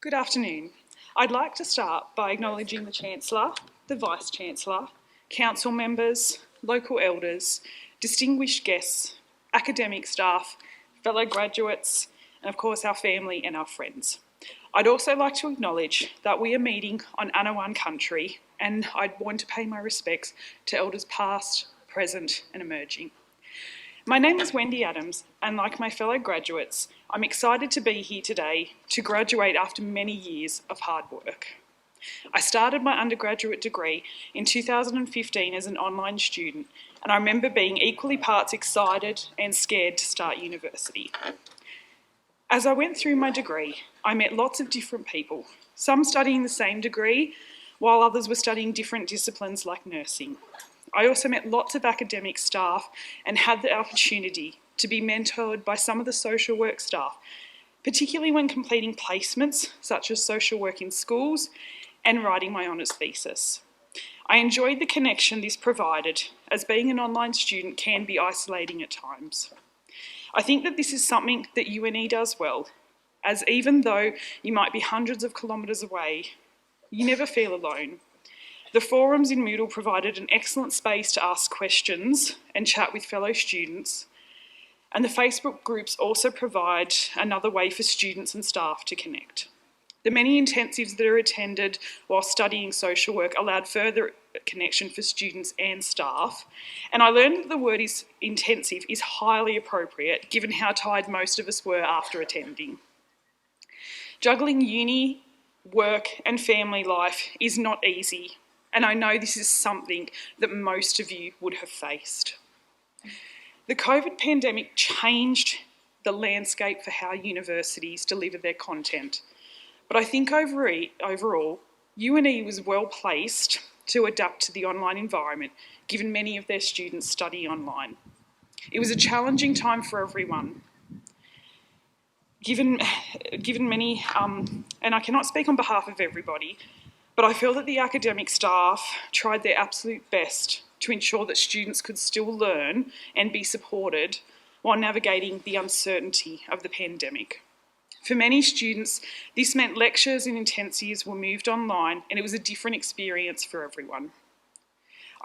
Good afternoon. I'd like to start by acknowledging the Chancellor, the Vice-Chancellor, Council members, local elders, distinguished guests, academic staff, fellow graduates, and of course our family and our friends. I'd also like to acknowledge that we are meeting on Anawan country, and I'd want to pay my respects to elders past, present and emerging. My name is Wendy Adams, and like my fellow graduates, I'm excited to be here today to graduate after many years of hard work. I started my undergraduate degree in 2015 as an online student, and I remember being equally parts excited and scared to start university. As I went through my degree, I met lots of different people, some studying the same degree, while others were studying different disciplines like nursing. I also met lots of academic staff and had the opportunity to be mentored by some of the social work staff, particularly when completing placements such as social work in schools and writing my honours thesis. I enjoyed the connection this provided, as being an online student can be isolating at times. I think that this is something that UNE does well, as even though you might be hundreds of kilometres away, you never feel alone. The forums in Moodle provided an excellent space to ask questions and chat with fellow students, and the Facebook groups also provide another way for students and staff to connect. The many intensives that are attended while studying social work allowed further connection for students and staff, and I learned that the word intensive is highly appropriate given how tired most of us were after attending. Juggling uni, work and family life is not easy, and I know this is something that most of you would have faced. The COVID pandemic changed the landscape for how universities deliver their content, but I think overall, UNE was well placed to adapt to the online environment, given many of their students study online. It was a challenging time for everyone, given many, and I cannot speak on behalf of everybody, but I feel that the academic staff tried their absolute best to ensure that students could still learn and be supported while navigating the uncertainty of the pandemic. For many students, this meant lectures and intensives were moved online, and it was a different experience for everyone.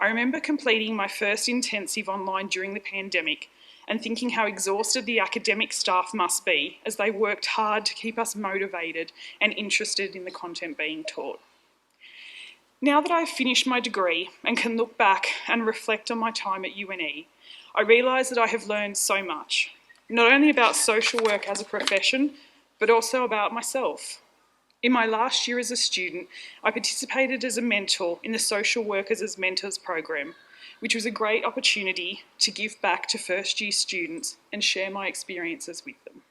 I remember completing my first intensive online during the pandemic and thinking how exhausted the academic staff must be as they worked hard to keep us motivated and interested in the content being taught. Now that I've finished my degree and can look back and reflect on my time at UNE, I realise that I have learned so much, not only about social work as a profession, but also about myself. In my last year as a student, I participated as a mentor in the Social Workers as Mentors program, which was a great opportunity to give back to first year students and share my experiences with them.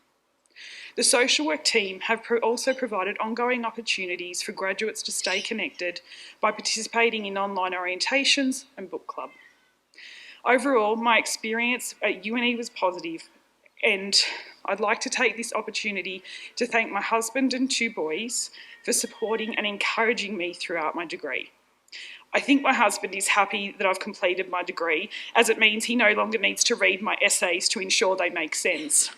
The social work team have also provided ongoing opportunities for graduates to stay connected by participating in online orientations and book club. Overall, my experience at UNE was positive, and I'd like to take this opportunity to thank my husband and 2 boys for supporting and encouraging me throughout my degree. I think my husband is happy that I've completed my degree, as it means he no longer needs to read my essays to ensure they make sense.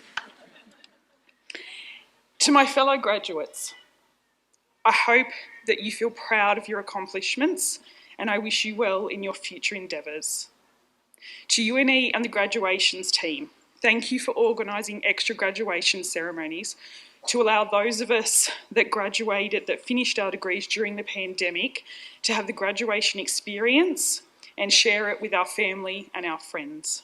To my fellow graduates, I hope that you feel proud of your accomplishments, and I wish you well in your future endeavours. To UNE and the graduations team, thank you for organising extra graduation ceremonies to allow those of us that graduated, that finished our degrees during the pandemic, to have the graduation experience and share it with our family and our friends.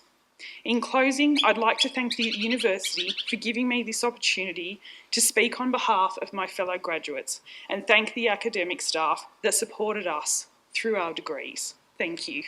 In closing, I'd like to thank the university for giving me this opportunity to speak on behalf of my fellow graduates, and thank the academic staff that supported us through our degrees. Thank you.